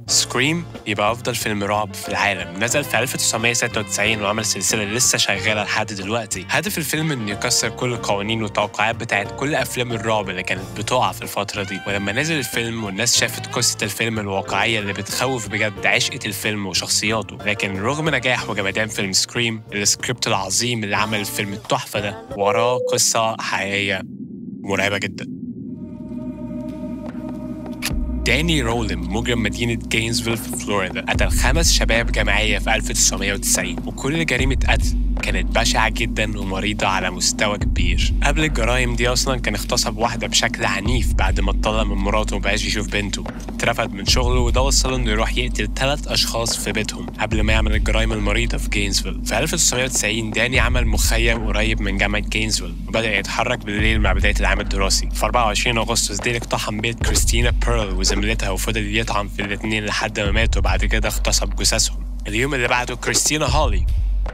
سكريم يبقى أفضل فيلم رعب في العالم، نزل في 1996 وعمل سلسلة لسه شغالة لحد دلوقتي. هدف الفيلم إنه يكسر كل القوانين والتوقعات بتاعت كل أفلام الرعب اللي كانت بتقع في الفترة دي. ولما نزل الفيلم والناس شافت قصة الفيلم الواقعية اللي بتخوف بجد، عشقة الفيلم وشخصياته. لكن رغم نجاح وجمدان فيلم سكريم، السكريبت العظيم اللي عمل الفيلم التحفة ده وراه قصة حقيقية مرعبة جدا. داني رولين مجرم مدينة جينزفيل في فلوريدا قتل 5 شباب جماعية في 1990، وكل جريمة قتل كانت بشعة جدا ومريضة على مستوى كبير. قبل الجرائم دي أصلا كان اغتصب واحدة بشكل عنيف بعد ما اتطلق من مراته ومبقاش يشوف بنته. اترفد من شغله وده وصله إنه يروح يقتل 3 أشخاص في بيتهم قبل ما يعمل الجرائم المريضة في جينزفيل. في 1990 داني عمل مخيم قريب من جامعة جينزفيل وبدأ يتحرك بالليل مع بداية العام الدراسي. في 24 أغسطس داني اقتحم بيت كريستينا بيرل وزميلتها وفضل يطعن في الاثنين لحد ما ماتوا، بعد كده اغتصب جثثهم. اليوم اللي بعده كريستينا هولي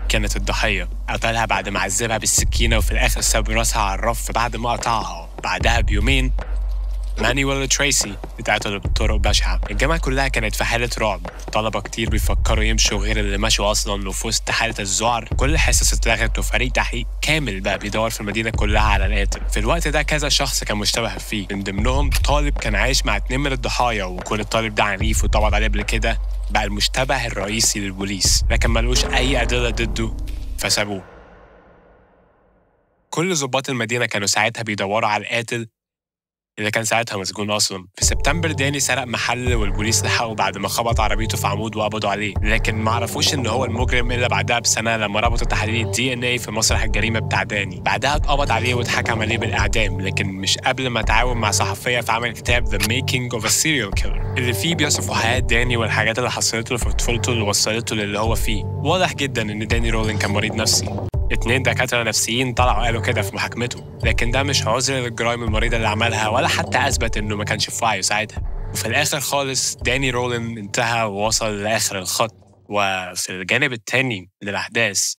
كانت الضحية، قتلها بعد ما عذبها بالسكينة وفي الآخر ساب راسها على الرف بعد ما قطعها. بعدها بيومين مانويل تريسي اتقتل بطرق بشعة. الجامعة كلها كانت في حالة رعب، طلبة كتير بيفكروا يمشوا غير اللي مشوا أصلاً، وفي وسط حالة الذعر كل الحصص اتلغت وفريق تحقيق كامل بقى بيدور في المدينة كلها على القاتل. في الوقت ده كذا شخص كان مشتبه فيه، من ضمنهم طالب كان عايش مع 2 من الضحايا، وكل الطالب ده عنيف وطبعا عليه قبل كده بقى المشتبه الرئيسي للبوليس، لكن ملوش أي أدلة ضده فسابوه. كل ضباط المدينة كانوا ساعتها بيدوروا على القاتل اللي كان ساعتها مسجون أصلاً. في سبتمبر داني سرق محل والبوليس لحقه بعد ما خبط عربيته في عمود وقبضوا عليه، لكن ما عرفوش إن هو المجرم إلا بعدها بسنة لما ربطوا تحاليل DNA في مسرح الجريمة بتاع داني. بعدها اتقبض عليه واتحكم عليه بالإعدام، لكن مش قبل ما تعاون مع صحفية في عمل كتاب The Making of a Serial Killer اللي فيه بيصفوا حياة داني والحاجات اللي حصلت له في طفولته اللي وصلته للي هو فيه. واضح جداً إن داني رولين كان مريض نفسي. 2 دكاترة نفسيين طلعوا قالوا كده في محاكمته، لكن ده مش عذر للجرائم المريضة اللي عملها ولا حتى أثبت إنه ما كانش في وعيه ساعتها. وفي الآخر خالص داني رولين انتهى ووصل لآخر الخط. وفي الجانب التاني للأحداث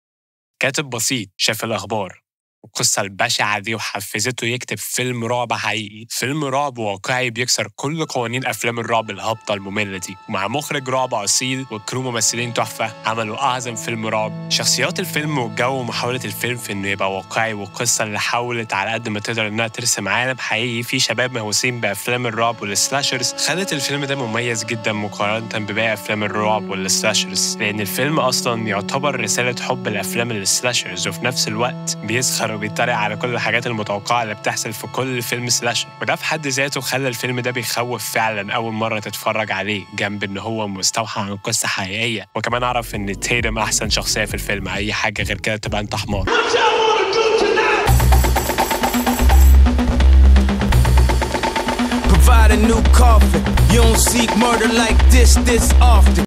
كاتب بسيط شاف الأخبار القصة البشعة دي وحفزته يكتب فيلم رعب حقيقي، فيلم رعب واقعي بيكسر كل قوانين أفلام الرعب الهابطة المملة دي، ومع مخرج رعب أصيل وكرو ممثلين تحفة عملوا أعظم فيلم رعب. شخصيات الفيلم والجو ومحاولة الفيلم في إنه يبقى واقعي، والقصة اللي حاولت على قد ما تقدر إنها ترسم عالم حقيقي فيه شباب مهووسين بأفلام الرعب والسلاشرز، خلت الفيلم ده مميز جدا مقارنة بباقي أفلام الرعب والسلاشرز، لأن الفيلم أصلا يعتبر رسالة حب الأفلام السلاشرز، وفي نفس الوقت بيسخر وبيتريق على كل الحاجات المتوقعة اللي بتحصل في كل فيلم سلاشر. وده في حد ذاته خلى الفيلم ده بيخوف فعلا أول مرة تتفرج عليه، جنب إن هو مستوحى عن قصة حقيقية. وكمان أعرف إن تيدم أحسن شخصية في الفيلم، أي حاجة غير كده تبقى أنت حمار. Provide a new coffin. You don't seek murder like this often.